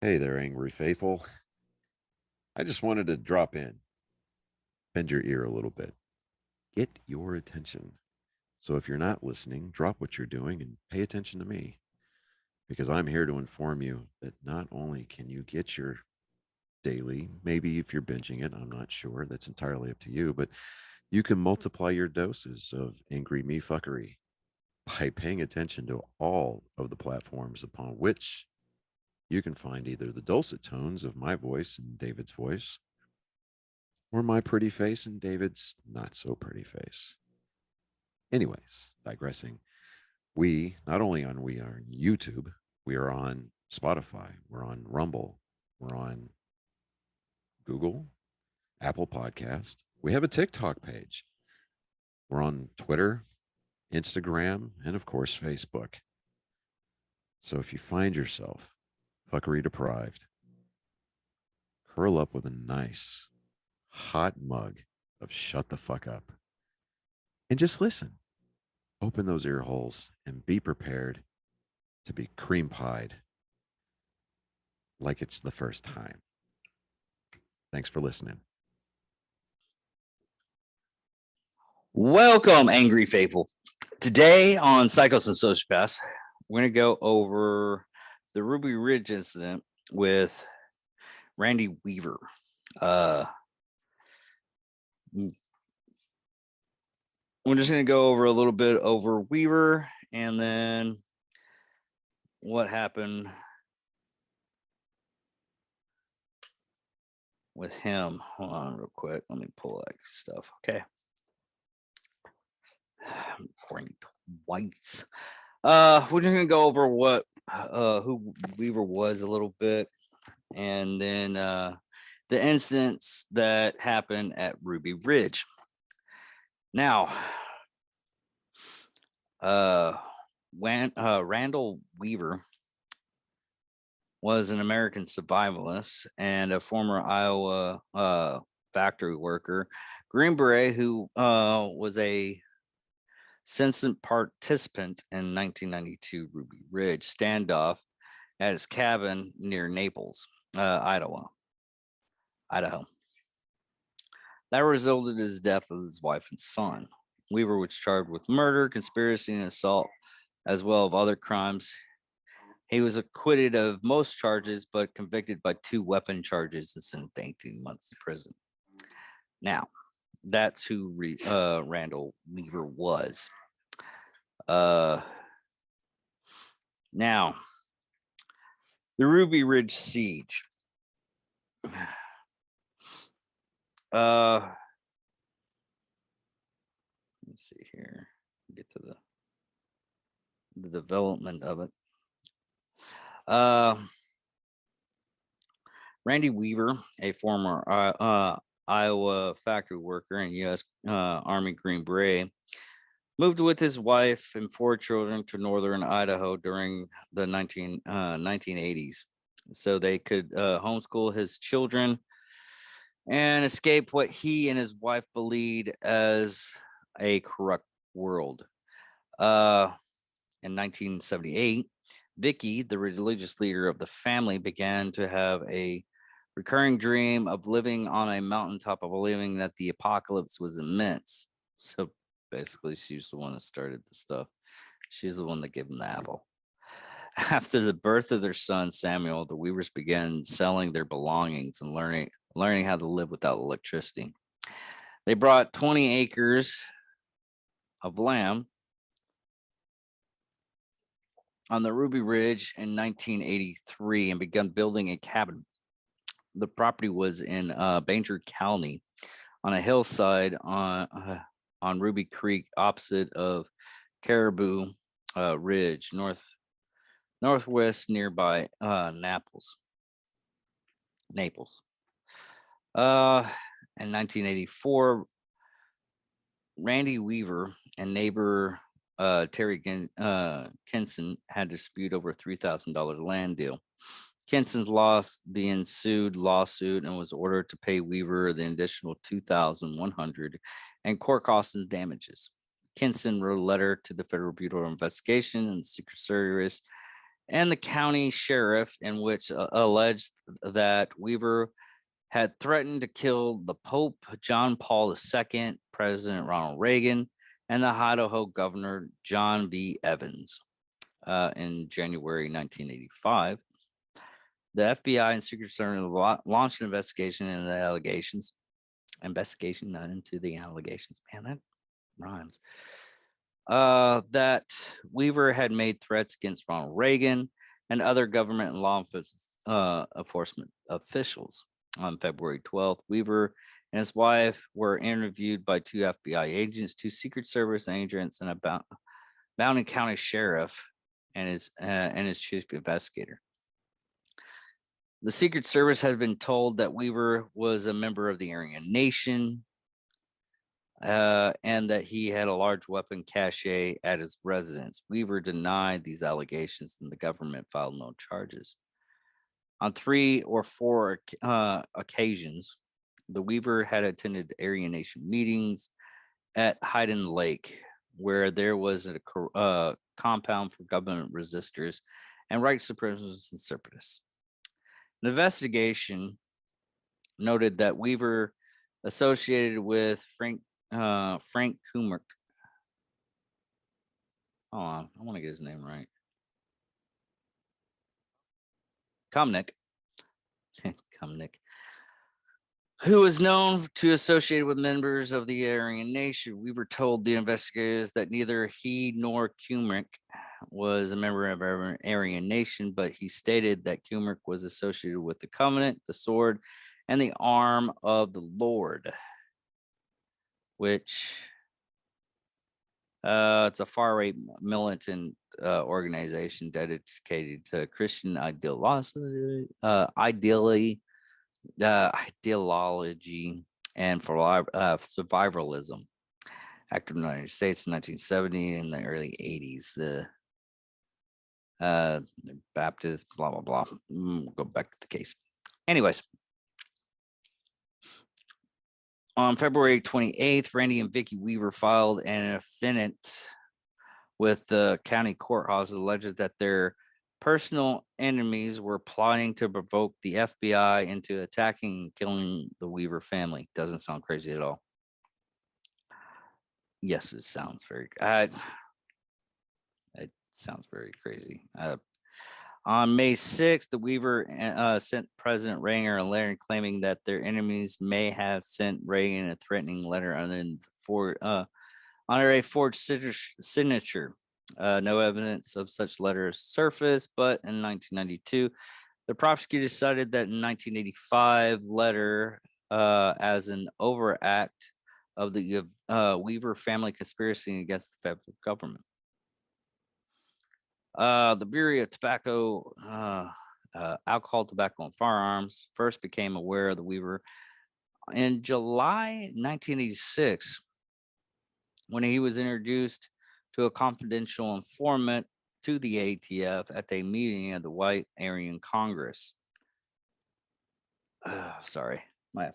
Hey there, angry faithful. I just wanted to drop in, bend your ear a little bit, get your attention. So if you're not listening, drop what you're doing and pay attention to me because I'm here to inform you that not only can you get your daily, maybe if you're binging it, I'm not sure, that's entirely up to you, but you can multiply your doses of angry me fuckery by paying attention to all of the platforms upon which you can find either the dulcet tones of my voice and David's voice or my pretty face and David's not so pretty face. Anyways, digressing, we are on YouTube, we are on Spotify, we're on Rumble, we're on Google, Apple Podcast. We have a TikTok page. We're on Twitter, Instagram, and of course Facebook. So if you find yourself fuckery deprived, curl up with a nice hot mug of shut the fuck up and just listen. Open those ear holes and be prepared to be cream pied like it's the first time. Thanks for listening. Welcome, angry faithful. Today on Psychos and Sociopaths, we're going to go over the Ruby Ridge incident with Randy Weaver. We're just going to go over a little bit over Weaver and then what happened with him. Hold on real quick. Let me pull that stuff. Okay. I'm recording twice. We're just gonna go over what who Weaver was a little bit, and then the incidents that happened at Ruby Ridge. Now, Randall Weaver was an American survivalist and a former Iowa factory worker. Green Beret, who was a Simpson participant in 1992 Ruby Ridge standoff at his cabin near Naples, Idaho. That resulted in his death of his wife and son. Weaver was charged with murder, conspiracy, and assault, as well as other crimes. He was acquitted of most charges, but convicted by 2 weapon charges and sentenced to 18 months in prison. Now, that's who Randall Weaver was. Now, the Ruby Ridge siege. Let's see here. Get to the development of it. Randy Weaver, a former Iowa factory worker and U.S. Army Green Beret, moved with his wife and 4 children to northern Idaho during the 1980s so they could homeschool his children and escape what he and his wife believed as a corrupt world. In 1978, Vicky, the religious leader of the family, began to have a recurring dream of living on a mountaintop, of believing that the apocalypse was immense. So basically, she's the one that started the stuff. She's the one that gave him the apple. After the birth of their son, Samuel, the Weavers began selling their belongings and learning how to live without electricity. They brought 20 acres of land on the Ruby Ridge in 1983 and began building a cabin. The property was in Banger County on a hillside on Ruby Creek, opposite of Caribou Ridge, northwest nearby Naples. In 1984, Randy Weaver and neighbor Terry Kinson had a dispute over a $3,000 land deal. Kinson lost the ensued lawsuit and was ordered to pay Weaver the additional $2,100 and court costs and damages. Kinson wrote a letter to the Federal Bureau of Investigation and the Secret Service and the county sheriff, in which alleged that Weaver had threatened to kill the Pope John Paul II, President Ronald Reagan, and the Idaho Governor John B. Evans in January 1985. The FBI and Secret Service launched an investigation into the allegations. Investigation into the allegations. Man, that rhymes. That Weaver had made threats against Ronald Reagan and other government and law enforcement officials. On February 12th, Weaver and his wife were interviewed by two FBI agents, two Secret Service agents, and a Bounty County sheriff and his chief investigator. The Secret Service had been told that Weaver was a member of the Aryan Nation, and that he had a large weapon cache at his residence. Weaver denied these allegations, and the government filed no charges. On 3 or 4 occasions, the Weaver had attended Aryan Nation meetings at Hayden Lake, where there was a compound for government resistors and right supremacists and separatists. The investigation noted that Weaver associated with Frank Kumrick. Hold on, I want to get his name right. Kumnick, who was known to associate with members of the Aryan Nation. Weaver told the investigators that neither he nor Kumrick was a member of Aryan Nation, but he stated that Kumrick was associated with the Covenant, the Sword, and the Arm of the Lord, which it's a far-right militant organization dedicated to Christian ideology and for survivalism. Active in the United States in 1970 and the early 80s. The Baptist, blah, blah, blah. Go back to the case. Anyways, on February 28th, Randy and Vicky Weaver filed an affidavit with the county courthouse alleged that their personal enemies were plotting to provoke the FBI into attacking and killing the Weaver family. Doesn't sound crazy at all. Yes, it sounds very. It sounds very crazy. On May 6th, the Weaver sent President Reagan a letter claiming that their enemies may have sent Reagan a threatening letter under a forged signature. No evidence of such letters surfaced, but in 1992, the prosecutor cited that in 1985 letter as an overact of the Weaver family conspiracy against the federal government. The Bureau of Tobacco, Alcohol, Tobacco, and Firearms first became aware of the Weaver in July 1986 when he was introduced to a confidential informant to the ATF at a meeting of the White Aryan Congress. Sorry, my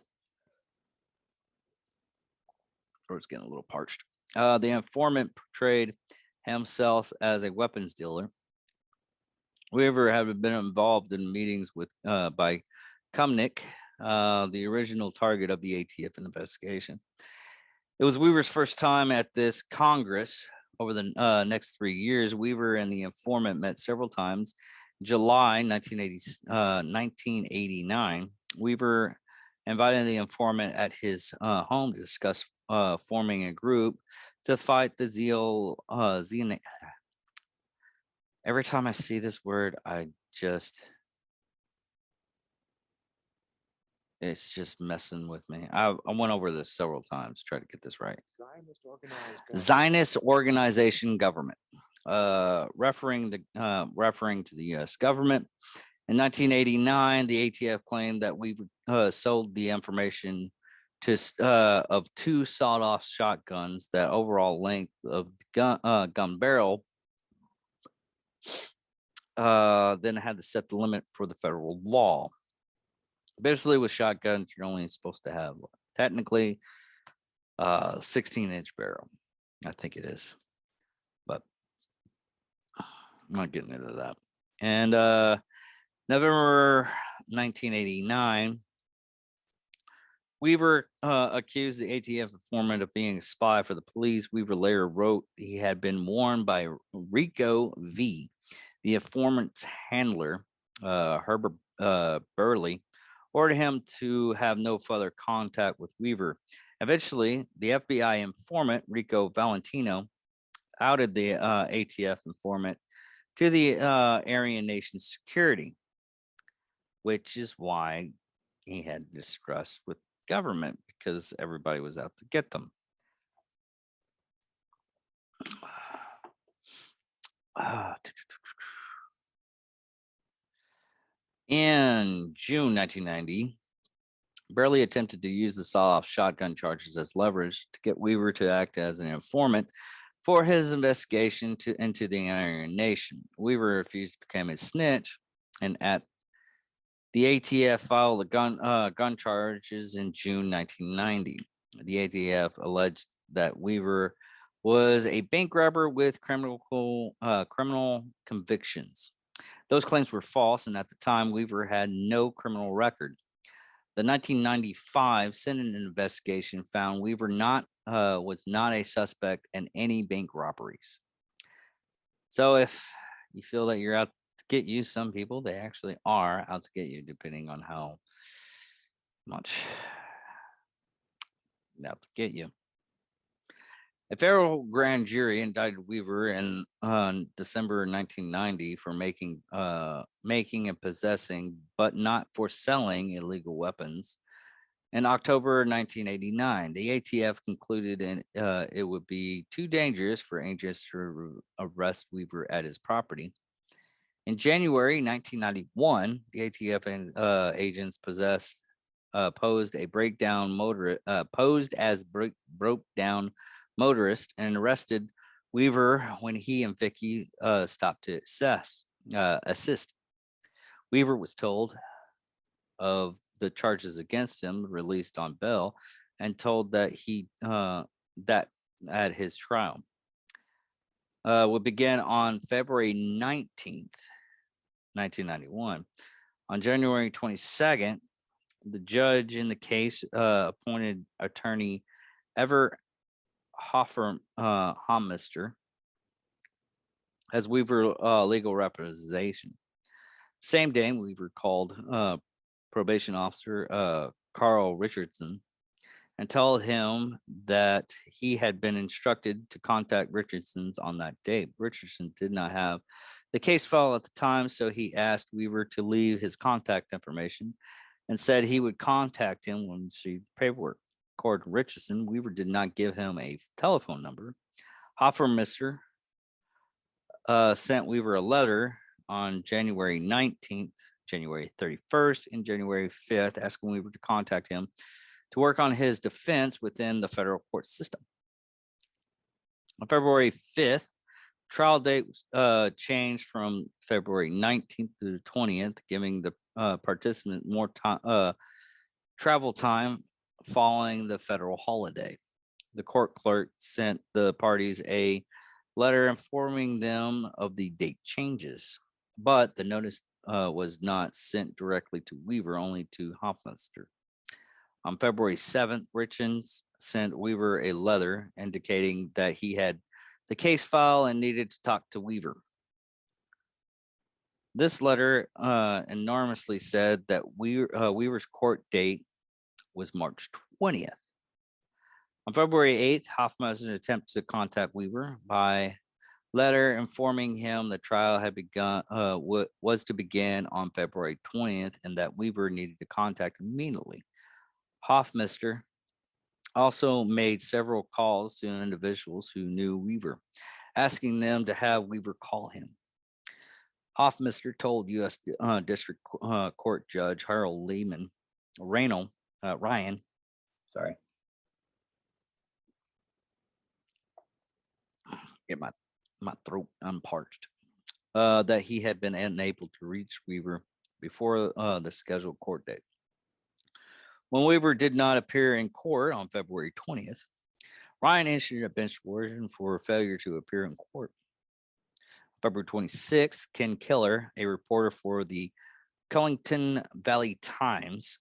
throat's getting a little parched. The informant portrayed himself as a weapons dealer. Weaver had been involved in meetings with by Kumnick, the original target of the ATF investigation. It was Weaver's first time at this Congress. Over the next 3 years, Weaver and the informant met several times. July 1989, Weaver invited the informant at his home to discuss forming a group to fight the Zionist. Every time I see this word, it's just messing with me. I went over this several times, try to get this right. Zionist organization government, referring to the U.S. government. In 1989, the ATF claimed that we sold the information to of 2 sawed-off shotguns. That overall length of gun barrel then had to set the limit for the federal law. Basically, with shotguns, you're only supposed to have technically 16-inch barrel. I think it is, but I'm not getting into that. And November 1989, Weaver accused the ATF informant of being a spy for the police. Weaver later wrote he had been warned by Rico V., the informant's handler, Herbert Burley, ordered him to have no further contact with Weaver. Eventually, the FBI informant, Rico Valentino, outed the ATF informant to the Aryan Nation security, which is why he had distrust with government because everybody was out to get them. In June 1990, Burley attempted to use the sawed-off shotgun charges as leverage to get Weaver to act as an informant for his investigation into the Aryan Nation. Weaver refused to become a snitch, and at the ATF filed the gun charges in June 1990. The ATF alleged that Weaver was a bank robber with criminal convictions. Those claims were false, and at the time, Weaver had no criminal record. The 1995 Senate investigation found Weaver was not a suspect in any bank robberies. So if you feel that you're out to get you, some people they actually are out to get you, depending on how much they're out to get you. A federal grand jury indicted Weaver in December 1990 for making and possessing, but not for selling, illegal weapons. In October 1989, the ATF concluded it would be too dangerous for agents to arrest Weaver at his property. In January 1991, the ATF agents posed as broke down motorist and arrested Weaver when he and Vicky stopped to assist. Weaver was told of the charges against him, released on bail, and told that that at his trial would begin on February 19th, 1991. On January 22nd, the judge in the case appointed attorney Ever Homister as Weaver legal representation. Same day, Weaver called probation officer Carl Richardson and told him that he had been instructed to contact Richardson's on that day. Richardson did not have the case file at the time, so he asked Weaver to leave his contact information and said he would contact him when she paperwork. According to Richardson, Weaver did not give him a telephone number. Hoffermister sent Weaver a letter on January 19th, January 31st, and January 5th, asking Weaver to contact him to work on his defense within the federal court system. On February 5th, trial date was changed from February 19th to the 20th, giving the participant more travel time following the federal holiday. The court clerk sent the parties a letter informing them of the date changes, but the notice was not sent directly to Weaver, only to Hofmeister. On February 7th, Richards sent Weaver a letter indicating that he had the case file and needed to talk to Weaver. This letter enormously said that Weaver's court date was March 20th. On February 8th, Hofmeister attempted to contact Weaver by letter informing him the trial had begun was to begin on February 20th and that Weaver needed to contact him immediately. Hofmeister also made several calls to individuals who knew Weaver, asking them to have Weaver call him. Hofmeister told U.S. District Court Judge Harold Ryan, sorry, get my throat unparched, that he had been unable to reach Weaver before the scheduled court date. When Weaver did not appear in court on February 20th, Ryan issued a bench warrant for failure to appear in court. February 26th, Ken Killer, a reporter for the Cullington Valley Times,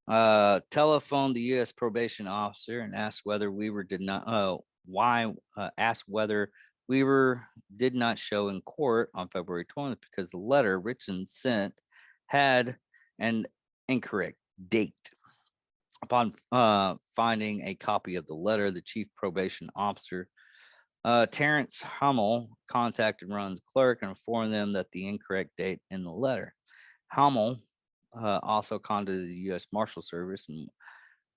telephoned the U.S. probation officer and asked whether Weaver did not, asked whether Weaver did not show in court on February 20th because the letter Richardson sent had an incorrect date. Upon finding a copy of the letter, the chief probation officer, Terrence Hummel, contacted Ron's clerk and informed them that the incorrect date in the letter. Hummel also contacted the U.S. Marshal Service and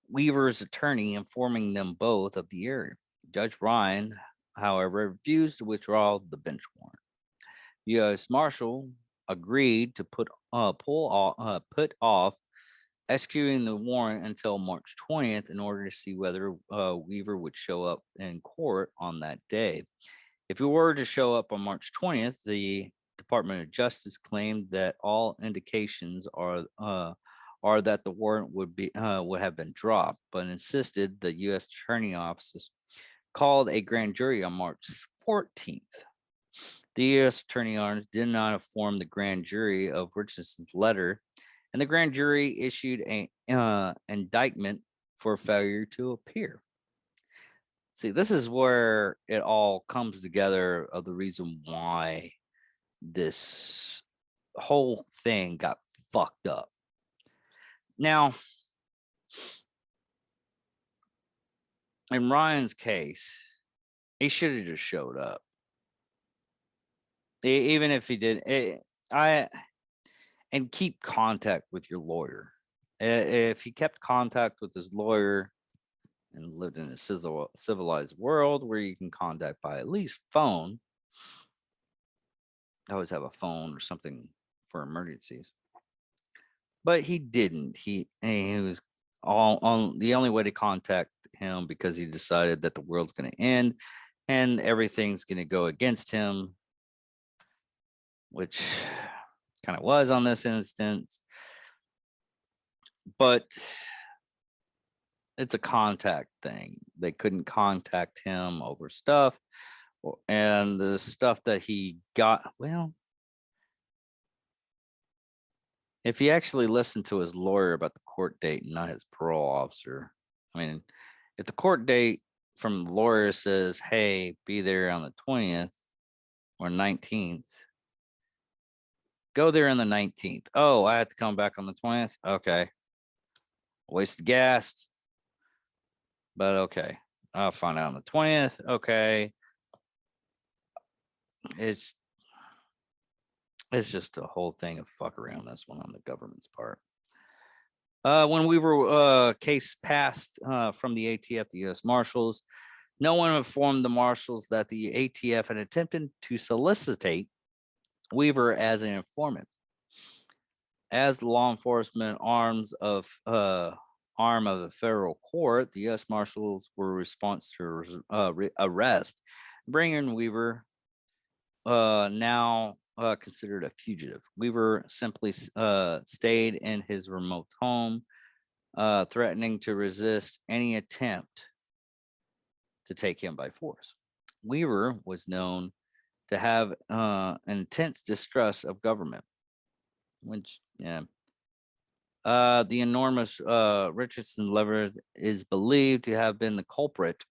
Weaver's attorney, informing them both of the error. Judge Ryan, however, refused to withdraw the bench warrant. U.S. Marshal agreed to put off executing the warrant until March 20th in order to see whether Weaver would show up in court on that day. If he were to show up on March 20th, the Department of Justice claimed that all indications are that the warrant would have been dropped, but insisted the U.S. Attorney Office called a grand jury on March 14th. The U.S. Attorney did not inform the grand jury of Richardson's letter, and the grand jury issued an indictment for failure to appear. See, this is where it all comes together of the reason why this whole thing got fucked up. Now, in Ryan's case, he should have just showed up. Even if he did, and keep contact with your lawyer. If he kept contact with his lawyer and lived in a civilized world where you can contact by at least phone, always have a phone or something for emergencies. But he didn't. He was all on the only way to contact him because he decided that the world's going to end and everything's going to go against him, which kind of was on this instance. But it's a contact thing. They couldn't contact him over stuff, and the stuff that he got, well, if he actually listened to his lawyer about the court date and not his parole officer, I mean, if the court date from the lawyer says, hey, be there on the 20th or 19th, go there on the 19th. Oh, I have to come back on the 20th? Okay. Wasted gas. But okay. I'll find out on the 20th. Okay. It's just a whole thing of fuck around this one on the government's part. When we were case passed from the ATF, the U.S. Marshals, no one informed the Marshals that the ATF had attempted to solicitate Weaver as an informant. As the law enforcement arm of the federal court, the U.S. Marshals were responsible to arrest, bringing Weaver, now considered a fugitive. Weaver simply stayed in his remote home, threatening to resist any attempt to take him by force. Weaver was known to have an intense distrust of government, which, yeah. The enormous Richardson lever is believed to have been the culprit,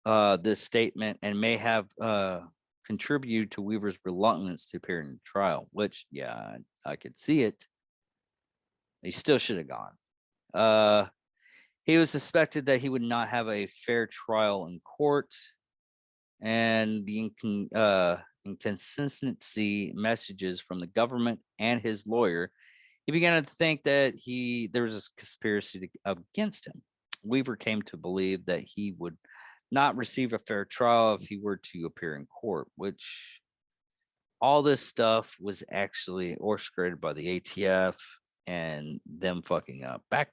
this statement, and may have contributed to Weaver's reluctance to appear in the trial, which, yeah, I could see it. He still should have gone. He was suspected that he would not have a fair trial in court, and the inconsistency messages from the government and his lawyer, he began to think that there was a conspiracy against him. Weaver came to believe that he would not receive a fair trial if he were to appear in court, which all this stuff was actually orchestrated by the ATF and them fucking up. Back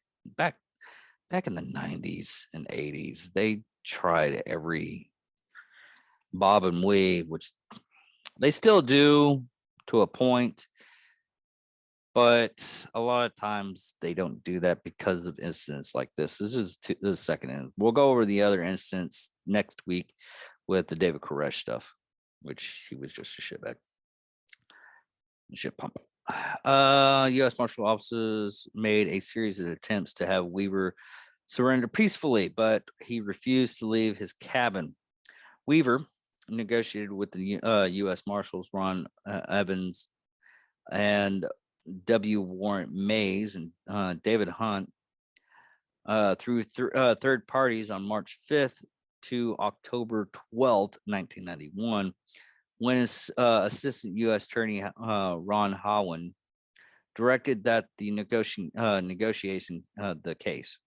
in the 90s and 80s, they tried every bob and weave, which they still do to a point, but a lot of times they don't do that because of incidents like this. This is the second instance. We'll go over the other instance next week with the David Koresh stuff. which he was just a shitbag, shit pump. U.S. Marshal officers made a series of attempts to have Weaver surrender peacefully, but he refused to leave his cabin. Weaver negotiated with the U.S. Marshals Ron Evans and W. Warrant Mays and David Hunt through third parties on March 5th to October 12th, 1991, when his Assistant U.S. Attorney Ron Howen directed that the negotiation the case.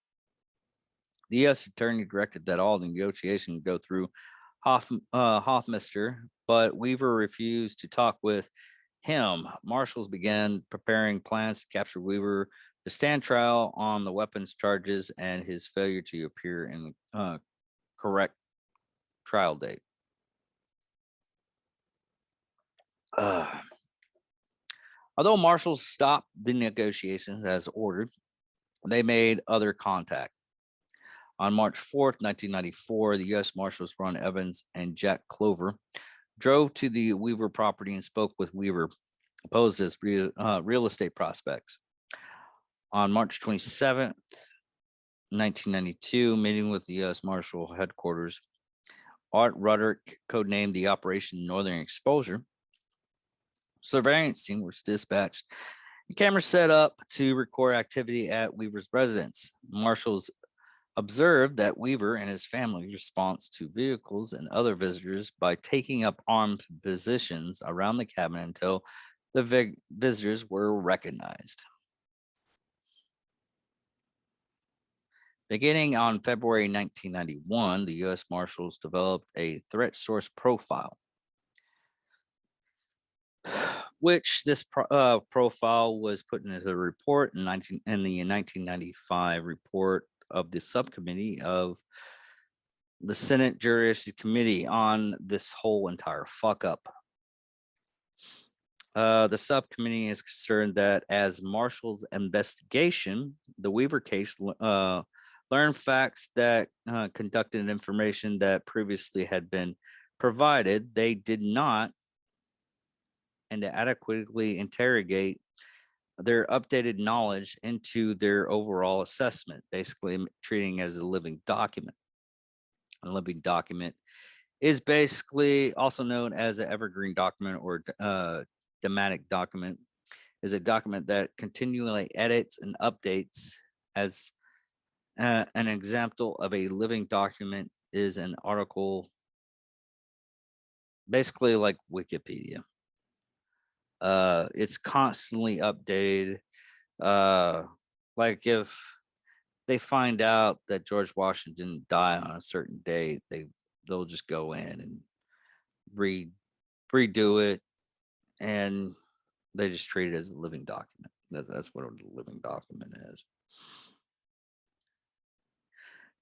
The U.S. Attorney directed that all the negotiation go through Hoffmeister, but Weaver refused to talk with him. Marshals began preparing plans to capture Weaver to stand trial on the weapons charges and his failure to appear in the correct trial date. Although marshals stopped the negotiations as ordered, they made other contact. On March 4th, 1994, the U.S. Marshals Ron Evans and Jack Clover drove to the Weaver property and spoke with Weaver, posed as real estate prospects. On March 27th, 1992, meeting with the U.S. Marshal headquarters, Art Ruderick, codenamed the Operation Northern Exposure, surveillance team was dispatched and cameras set up to record activity at Weaver's residence. Marshals observed that Weaver and his family response to vehicles and other visitors by taking up armed positions around the cabin until the visitors were recognized. Beginning on February 1991, the U.S. Marshals developed a threat source profile, which this profile was put into a report in the 1995 report of the subcommittee of the Senate Judiciary Committee on this whole entire fuck up. The subcommittee is concerned that as Marshall's investigation, the Weaver case learned facts that conducted information that previously had been provided. They did not and to adequately interrogate their updated knowledge into their overall assessment, basically treating as a living document. A living document is basically also known as an evergreen document or thematic document, is a document that continually edits and updates. As an example of a living document is an article, basically like Wikipedia. It's constantly updated. Like if they find out that George Washington didn't die on a certain date, they'll just go in and redo it, and they just treat it as a living document. That's what a living document is.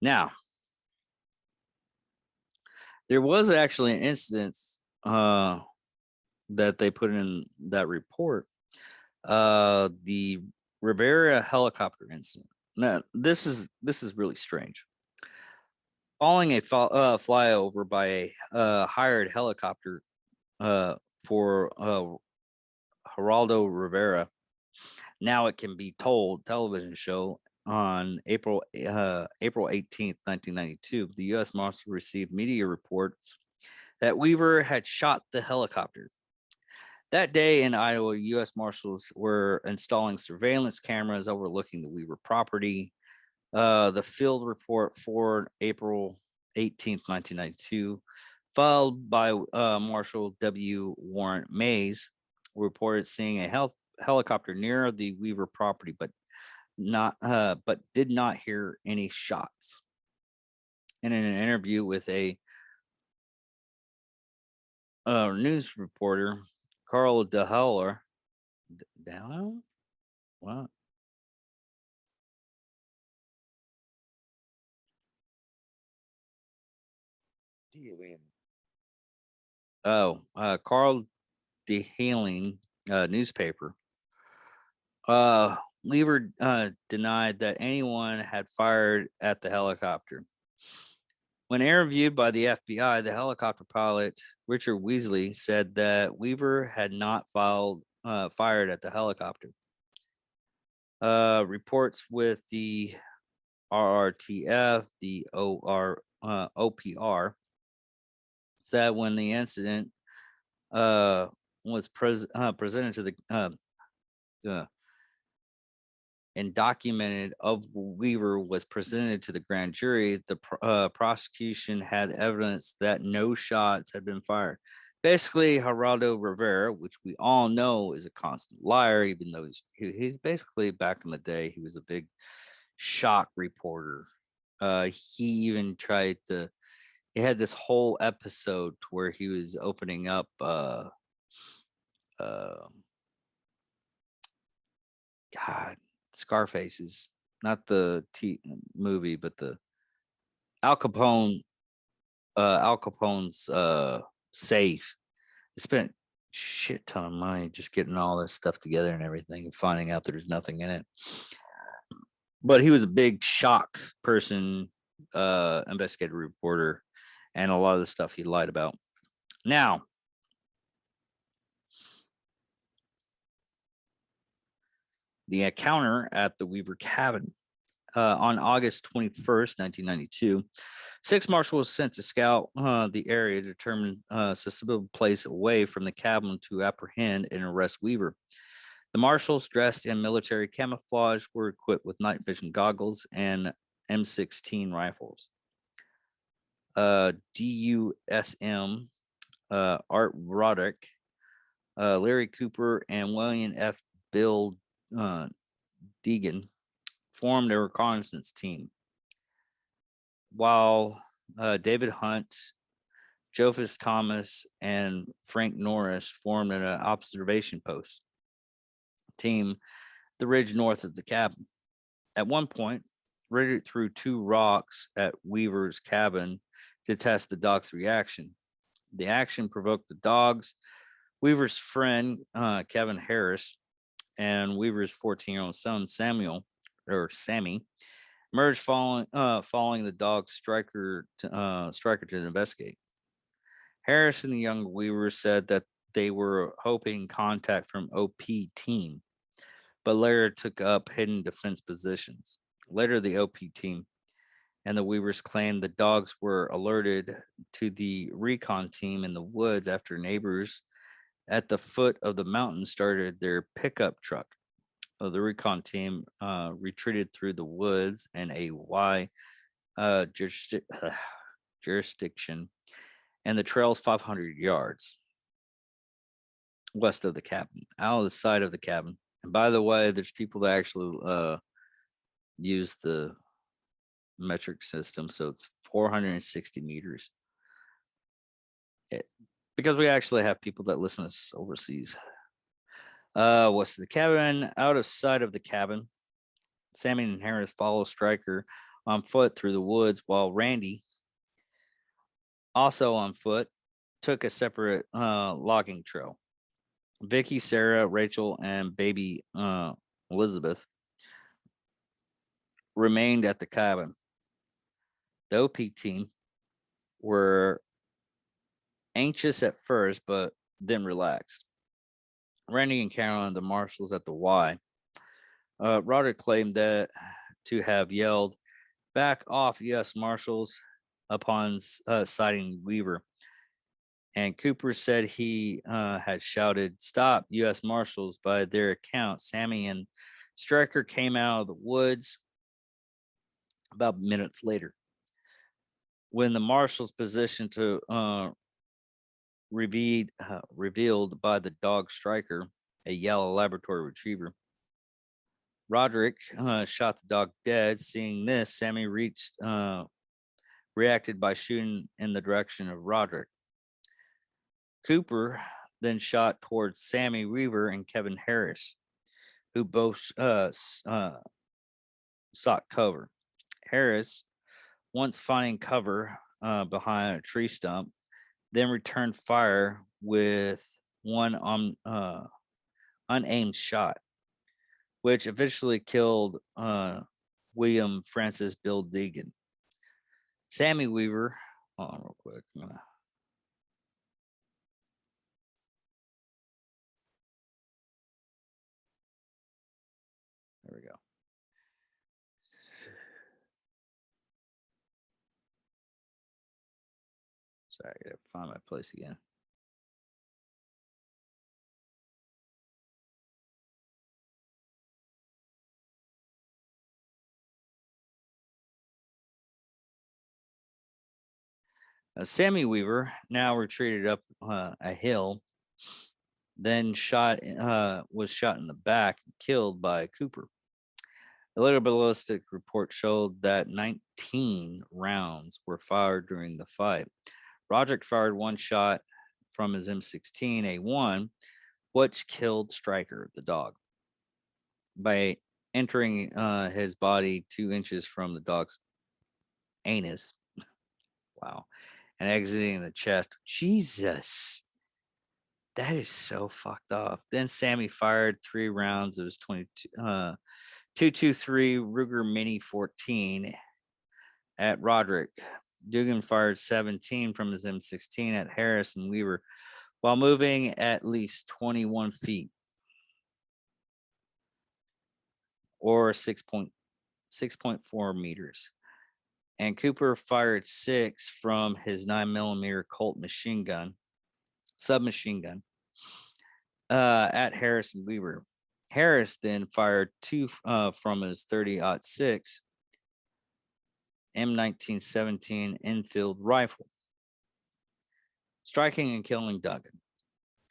Now, there was actually an instance that they put in that report, the Rivera helicopter incident. Now, this is really strange. Following a flyover by a hired helicopter for Geraldo Rivera, now it can be told television show on April 18th, 1992, the U.S. Marshals received media reports that Weaver had shot the helicopter. That day in Iowa, U.S. Marshals were installing surveillance cameras overlooking the Weaver property. The field report for April 18th, 1992, filed by Marshal W. Warrant Mays, reported seeing a helicopter near the Weaver property, but did not hear any shots. And in an interview with a news reporter, Carl DeHauer, what? Oh, Carl DeHaling newspaper. Weaver denied that anyone had fired at the helicopter. When interviewed by the FBI, the helicopter pilot Richard Weasley said that Weaver had not fired at the helicopter. Reports with the RRTF, the OPR, said when the incident uh, was presented to the uh, and documented of Weaver was presented to the grand jury, the prosecution had evidence that no shots had been fired. Basically, Geraldo Rivera, which we all know is a constant liar, even though he's basically back in the day, he was a big shock reporter. He even tried to, he had this whole episode to where he was opening up uh, God, Scarface's, not the movie, but the Al Capone, Al Capone's safe. They spent shit ton of money just getting all this stuff together and everything, and finding out there's nothing in it. But he was a big shock person, investigative reporter, and a lot of the stuff he lied about. Now, the encounter at the Weaver cabin on August 21st, 1992, 6 marshals was sent to scout the area to determine a suitable place away from the cabin to apprehend and arrest Weaver. The marshals, dressed in military camouflage, were equipped with night vision goggles and M16 rifles. DUSM Art Roderick, Larry Cooper, and William F. Bill Deegan formed a reconnaissance team, while David Hunt, Jophus Thomas, and Frank Norris formed an observation post team, the ridge north of the cabin. At one point, Ritter threw 2 rocks at Weaver's cabin to test the dog's reaction. The action provoked the dogs. Weaver's friend, Kevin Harris, and Weaver's 14-year-old son, Sammy, emerged following the dog's striker to investigate. Harris and the young Weaver said that they were hoping contact from OP team, but later took up hidden defense positions. Later, the OP team and the Weavers claimed the dogs were alerted to the recon team in the woods after neighbors at the foot of the mountain started their pickup truck. The recon team retreated through the woods and a Y jurisdiction, and the trail's 500 yards west of the cabin, out of the side of the cabin. And by the way, there's people that actually use the metric system, so it's 460 meters. Because we actually have people that listen to us overseas. West of the cabin, out of sight of the cabin, Sammy and Harris follow Stryker on foot through the woods, while Randy, also on foot, took a separate logging trail. Vicky, Sarah, Rachel, and baby Elizabeth remained at the cabin. The OP team were anxious at first, but then relaxed. Randy and Carolyn, the marshals at the Y, Roderick claimed that to have yelled, "Back off, U.S. Marshals," upon sighting Weaver. And Cooper said he had shouted, "Stop, U.S. Marshals." By their account, Sammy and Stryker came out of the woods about minutes later. When the marshals positioned to revealed by the dog Stryker, a yellow Labrador retriever, Roderick shot the dog dead. Seeing this, Sammy reacted by shooting in the direction of Roderick. Cooper then shot towards Sammy Weaver and Kevin Harris, who both sought cover. Harris, once finding cover behind a tree stump, then returned fire with one unaimed shot, which eventually killed William Francis Bill Deegan. Sammy Weaver. Hold on, real quick. There we go. Sorry, I gotta find my place again. Sammy Weaver now retreated up a hill, then was shot in the back, and killed by Cooper. A later ballistic report showed that 19 rounds were fired during the fight. Roderick fired one shot from his M16A1, which killed Stryker, the dog, by entering his body 2 inches from the dog's anus. Wow. And exiting the chest. Jesus. That is so fucked off. Then Sammy fired 3 rounds of his 223 Ruger Mini 14 at Roderick. Dugan fired 17 from his M16 at Harris and Weaver while moving at least 21 feet or 6.4 meters. And Cooper fired 6 from his 9mm Colt submachine gun, at Harris and Weaver. Harris then fired 2 from his 30-06 M1917 Enfield rifle, striking and killing Duggan.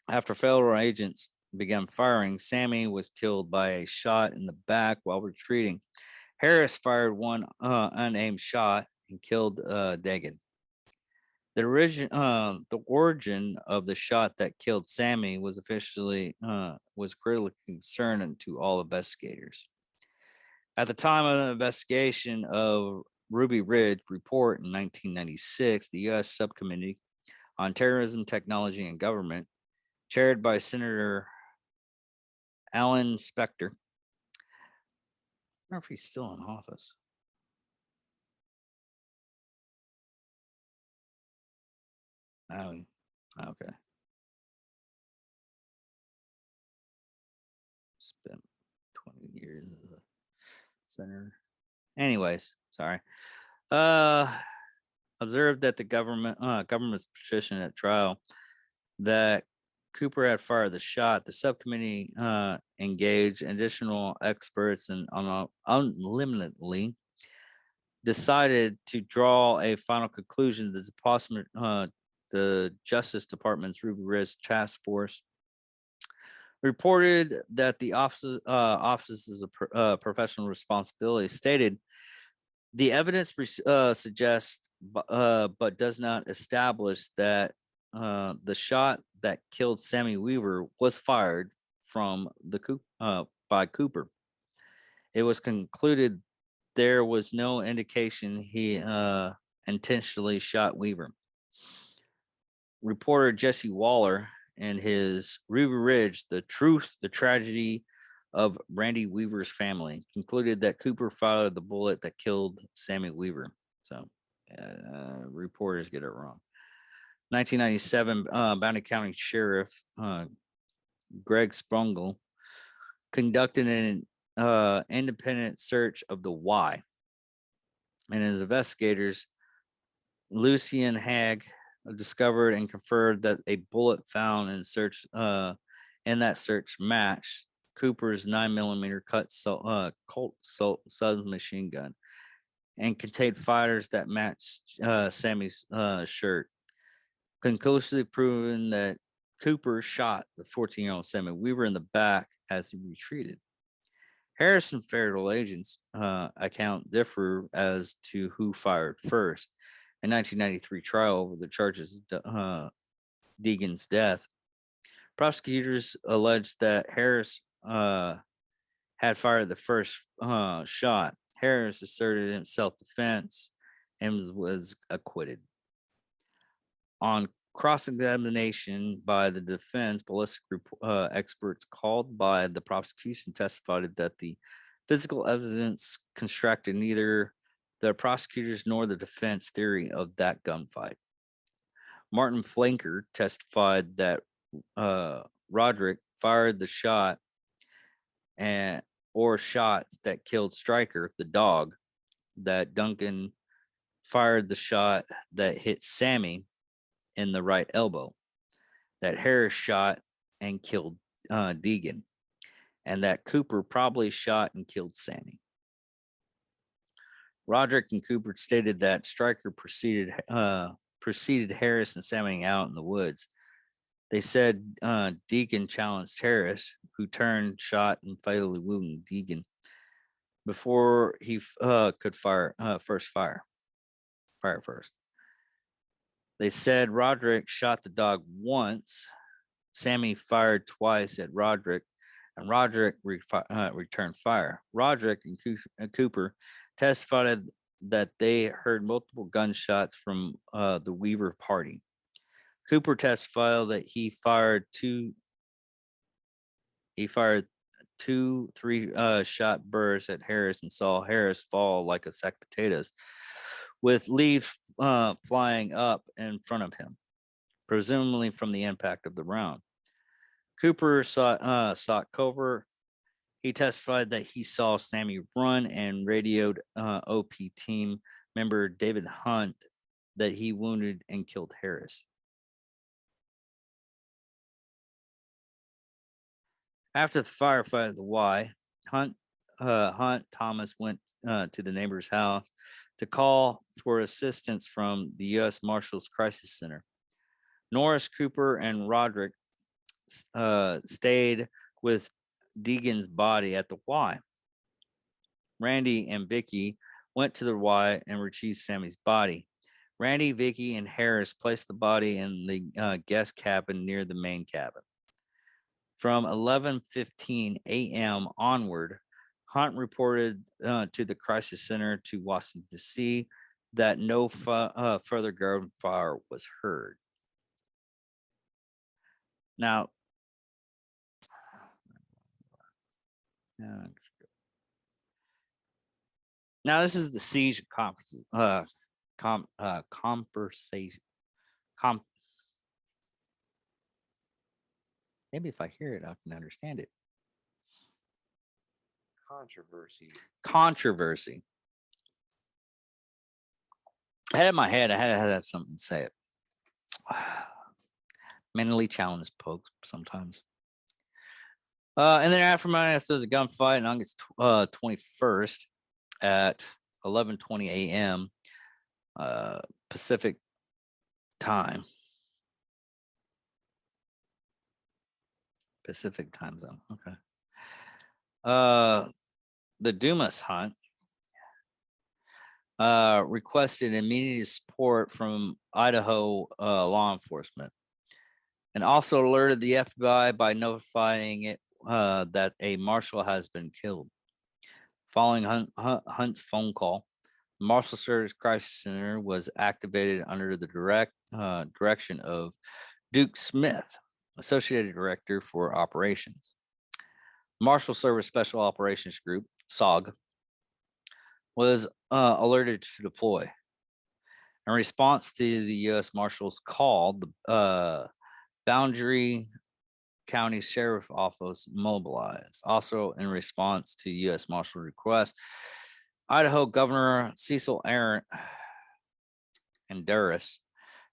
After federal agents began firing, Sammy was killed by a shot in the back while retreating. Harris fired one unaimed shot and killed Duggan. The origin of the shot that killed Sammy was officially was critically concerning to all investigators. At the time of the investigation of Ruby Ridge report in 1996, the U.S. Subcommittee on Terrorism, Technology, and Government, chaired by Senator Alan Specter. I don't know if he's still in office. Oh, okay. Spent 20 years as a senator. Anyways, sorry. Observed that the government's position at trial that Cooper had fired the shot. The subcommittee engaged additional experts and unlimitedly decided to draw a final conclusion that the Justice Department's Ruby Ridge Task Force reported that the offices of professional responsibility stated the evidence suggests, but does not establish that the shot that killed Sammy Weaver was fired from by Cooper. It was concluded there was no indication he intentionally shot Weaver. Reporter Jesse Waller in his Ruby Ridge, The Truth, the Tragedy of Randy Weaver's Family, concluded that Cooper fired the bullet that killed Sammy Weaver. So reporters get it wrong. 1997, Bounty County Sheriff Greg Sprungle conducted an independent search of the why. And his investigators, Lucian Hag, discovered and confirmed that a bullet found in that search matched Cooper's 9mm Colt submachine gun and contained fighters that matched Sammy's shirt, conclusively proving that Cooper shot the 14-year-old Sammy Weaver in the back as he retreated. Harrison federal agents' account differ as to who fired first. In 1993 trial over the charges of Deegan's death, prosecutors alleged that Harris had fired the first shot. Harris asserted in self-defense and was acquitted. On cross-examination by the defense, ballistic experts called by the prosecution testified that the physical evidence constructed neither the prosecutors nor the defense theory of that gunfight. Martin Flanker testified that Roderick fired the shot and or shots that killed Stryker, the dog, that Duncan fired the shot that hit Sammy in the right elbow, that Harris shot and killed Deegan, and that Cooper probably shot and killed Sammy. Roderick and Cooper stated that Stryker preceded Harris and Sammy out in the woods. They said Deegan challenged Harris, who turned, shot, and fatally wounded Deegan before he could fire first. They said Roderick shot the dog once. Sammy fired twice at Roderick, and Roderick returned fire. Roderick and Cooper testified that they heard multiple gunshots from the Weaver party. Cooper testified that he fired two 3 shot bursts at Harris and saw Harris fall like a sack of potatoes, with leaves flying up in front of him, presumably from the impact of the round. Cooper sought cover. He testified that he saw Sammy run and radioed OP team member David Hunt that he wounded and killed Harris. After the firefight at the Y, Hunt Thomas went to the neighbor's house to call for assistance from the U.S. Marshals Crisis Center. Norris, Cooper, and Roderick stayed with Deegan's body at the Y. Randy and Vicky went to the Y and retrieved Sammy's body. Randy, Vicky, and Harris placed the body in the guest cabin near the main cabin. From 11:15 a.m. onward, Hunt reported to the crisis center to Washington, D.C. that no further gunfire was heard. Now, this is the siege conversation. Maybe if I hear it, I can understand it. Controversy. I had it in my head. I had to have something to say it. Mentally challenged folks sometimes. And then after the gunfight on August 21st at 11:20 a.m. Pacific time. Pacific time zone. Okay. The Dumas Hunt requested immediate support from Idaho law enforcement, and also alerted the FBI by notifying it that a marshal has been killed. Following Hunt's phone call, the Marshal Service Crisis Center was activated under the direction of Duke Smith, Associated Director for Operations. Marshal Service Special Operations Group, SOG, was alerted to deploy. In response to the U.S. Marshals call, the Boundary County Sheriff Office mobilized. Also, in response to U.S. Marshal request, Idaho Governor Cecil Aaron and Durris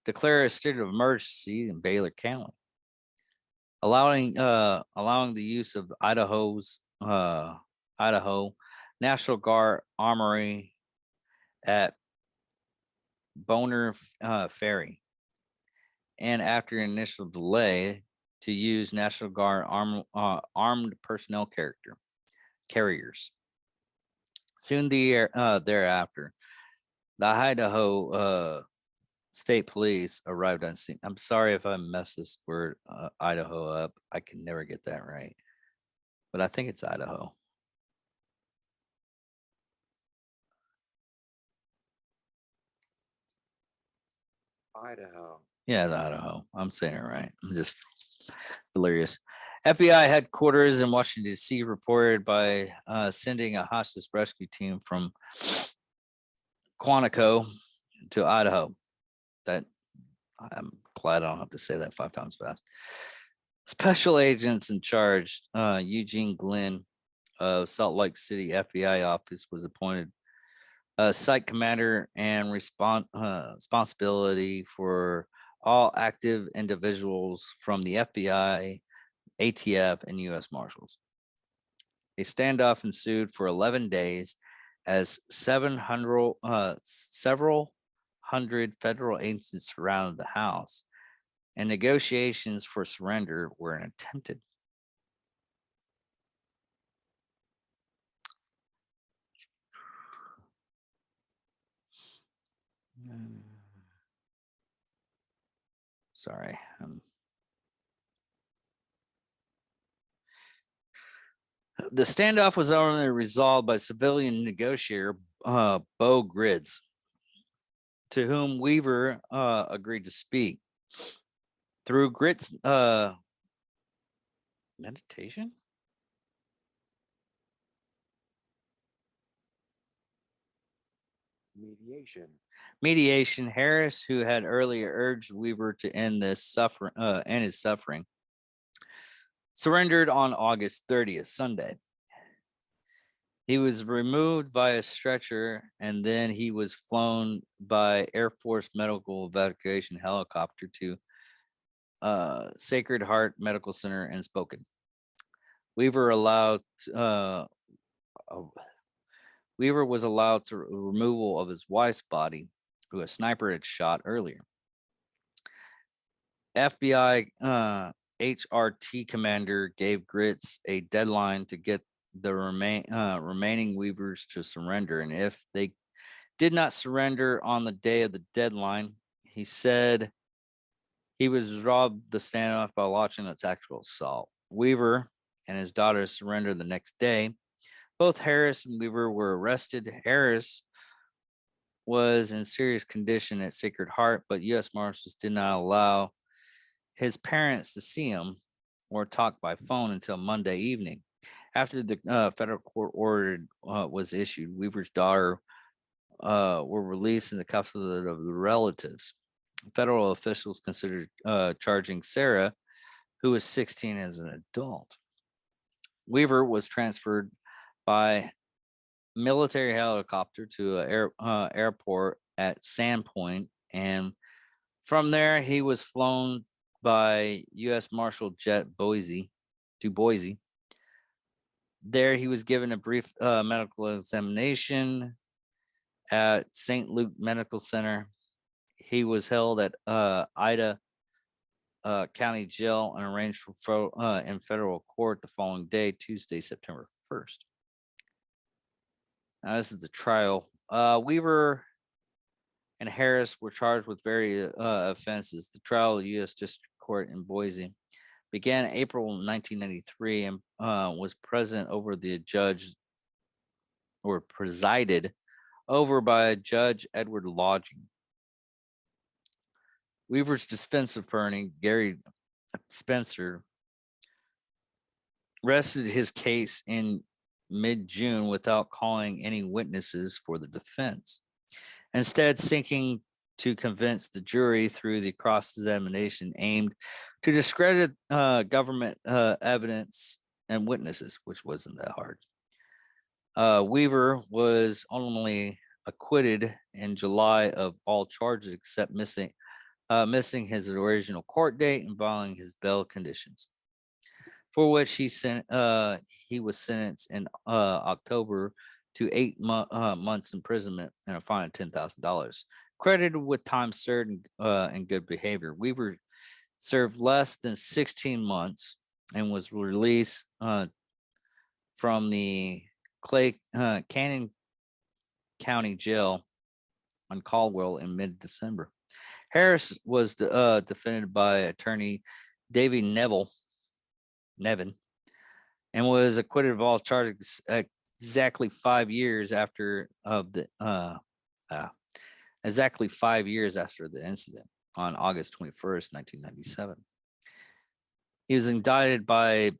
declared a state of emergency in Baylor County, allowing the use of Idaho National Guard Armory at Boner Ferry, and after initial delay, to use National Guard armed personnel carriers. Soon thereafter, the Idaho State Police arrived on scene. I'm sorry if I mess this word Idaho up. I can never get that right, but I think it's Idaho. Yeah, it's Idaho. I'm saying it right. I'm just delirious. FBI headquarters in Washington, D.C. reported by sending a hostage rescue team from Quantico to Idaho. That I'm glad I don't have to say that 5 times fast. Special agents in charge, Eugene Glenn of Salt Lake City FBI office, was appointed site commander and responsibility for all active individuals from the FBI, ATF, and U.S. Marshals. A standoff ensued for 11 days as several hundred federal agents surrounded the house, and negotiations for surrender were attempted. Sorry. The standoff was only resolved by civilian negotiator Bo Grids, to whom Weaver agreed to speak. Through Grids' meditation? Mediation, Harris, who had earlier urged Weaver to end his suffering, surrendered on August 30th, Sunday. He was removed via stretcher, and then he was flown by Air Force medical evacuation helicopter to Sacred Heart Medical Center in Spokane. Weaver was allowed to removal of his wife's body, who a sniper had shot earlier. FBI HRT commander gave Grits a deadline to get the remaining Weavers to surrender, and if they did not surrender on the day of the deadline, he said he was robbed the standoff by launching a tactical assault. Weaver and his daughter surrendered the next day. Both Harris and Weaver were arrested. Harris was in serious condition at Sacred Heart, but U.S. Marshals did not allow his parents to see him or talk by phone until Monday evening. After the federal court order was issued, Weaver's daughter were released in the custody of the relatives. Federal officials considered charging Sarah, who was 16, as an adult. Weaver was transferred by military helicopter to an airport at Sandpoint, and from there he was flown by U.S. Marshal jet to Boise. There he was given a brief medical examination at St. Luke Medical Center. He was held at Ida County Jail and arranged for in federal court the following day, Tuesday, September 1st. Now, this is the trial. Weaver and Harris were charged with various offenses. The trial of the U.S. District Court in Boise began in April 1993 and was presided over by Judge Edward Lodging. Weaver's defense attorney, Gary Spencer, rested his case in mid-June without calling any witnesses for the defense, instead seeking to convince the jury through the cross-examination aimed to discredit government evidence and witnesses, which wasn't that hard. Weaver was ultimately acquitted in July of all charges except missing his original court date and violating his bail conditions, for which he was sentenced in October to 8 months imprisonment and a fine of $10,000, credited with time served and good behavior. Weaver served less than 16 months and was released from the Canyon County Jail on Caldwell in mid-December. Harris was defended by attorney Davy Nevin, and was acquitted of all charges exactly 5 years after the incident on August 21st, 1997. He was indicted by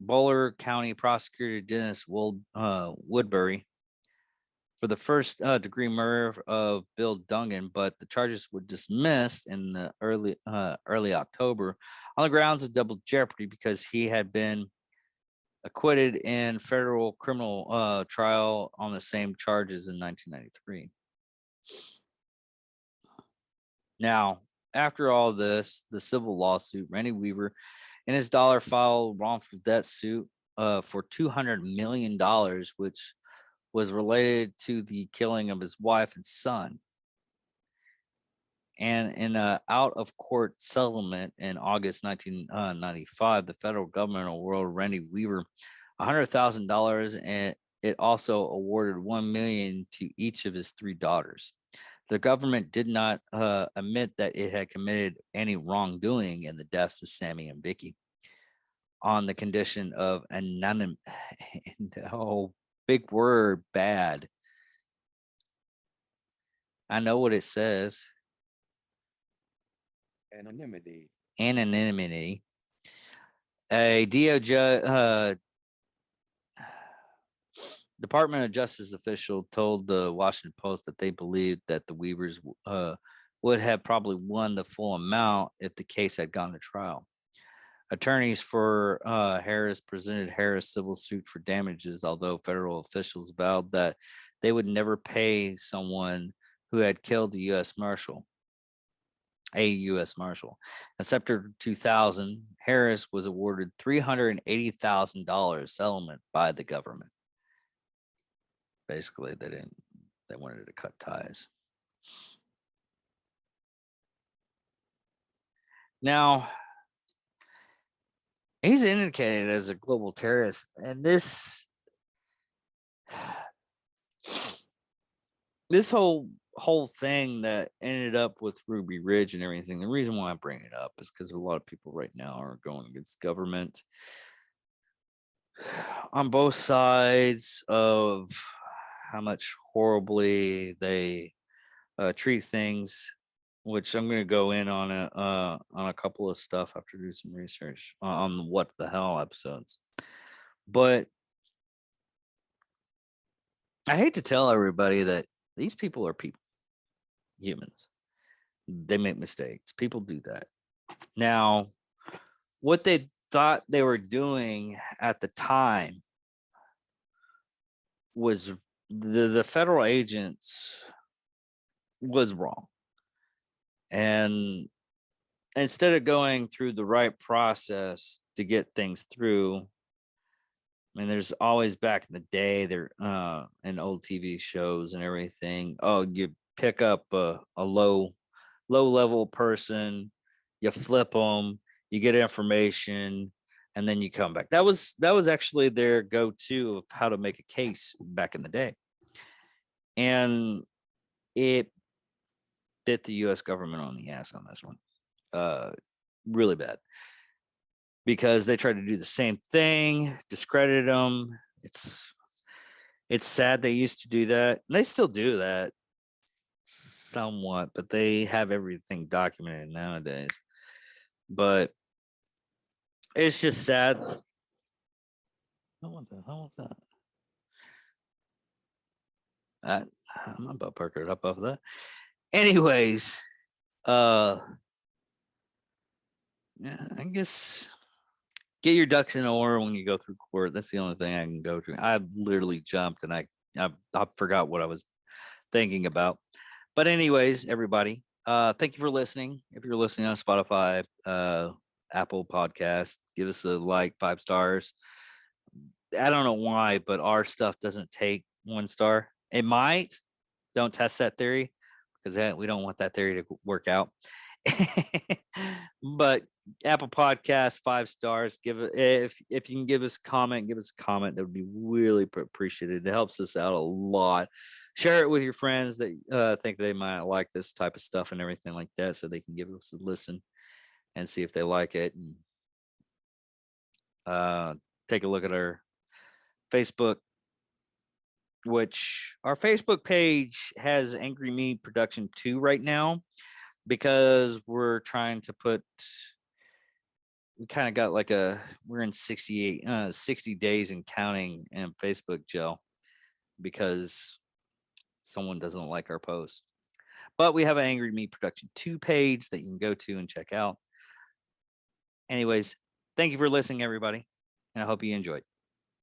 Boulder County Prosecutor Dennis Woodbury for the first degree murder of Bill Dungan, but the charges were dismissed in the early October on the grounds of double jeopardy because he had been acquitted in federal criminal trial on the same charges in 1993. Now, after all this, the civil lawsuit, Randy Weaver and his dollar filed wrongful debt suit for $200 million, which was related to the killing of his wife and son. And in an out of court settlement in August 1995, the federal government awarded Randy Weaver $100,000, and it also awarded $1 million to each of his three daughters. The government did not admit that it had committed any wrongdoing in the deaths of Sammy and Vicky, on the condition of anonymity. Oh, big word, bad. I know what it says. Anonymity. Anonymity. A DOJ Department of Justice official told the Washington Post that they believed that the Weavers would have probably won the full amount if the case had gone to trial. Attorneys for Harris presented Harris civil suit for damages, although federal officials vowed that they would never pay someone who had killed a U.S. Marshal. In September 2000, Harris was awarded $380,000 settlement by the government. Basically, they wanted to cut ties. Now, he's indicated as a global terrorist, and this whole thing that ended up with Ruby Ridge and everything. The reason why I bring it up is because a lot of people right now are going against government on both sides of how much horribly they treat things, which I'm going to go in on a couple of stuff after doing some research on the what the hell episodes. But I hate to tell everybody that these people are people, humans. They make mistakes. People do that. Now, what they thought they were doing at the time was the federal agents was wrong. And instead of going through the right process to get things through, I mean, there's always back in the day there in old TV shows and everything. Oh, you pick up a low level person, you flip them, you get information, and then you come back. That was actually their go-to of how to make a case back in the day, and it bit the U.S. government on the ass on this one, really bad, because they tried to do the same thing, discredited them. It's sad they used to do that. And they still do that somewhat, but they have everything documented nowadays. But it's just sad. Oh, what the hell was that? I'm about perking it up off of that. Anyways, yeah, I guess get your ducks in order when you go through court. That's the only thing I can go to. I literally jumped and I forgot what I was thinking about. But anyways, everybody, thank you for listening. If you're listening on Spotify, Apple Podcast, give us a like, 5 stars. I don't know why, but our stuff doesn't take 1 star. It might. Don't test that theory, because we don't want that theory to work out. But Apple Podcast, 5 stars. Give it, if you can give us a comment. That would be really appreciated. It helps us out a lot. Share it with your friends that think they might like this type of stuff and everything like that, so they can give us a listen and see if they like it. And take a look at our Facebook, which our Facebook page has Angry Me Production 2 right now, because we're trying to we kind of got like we're in 60 days and counting in Facebook jail, because someone doesn't like our post. But we have an Angry Me Production 2 page that you can go to and check out. Anyways, thank you for listening, everybody. And I hope you enjoyed.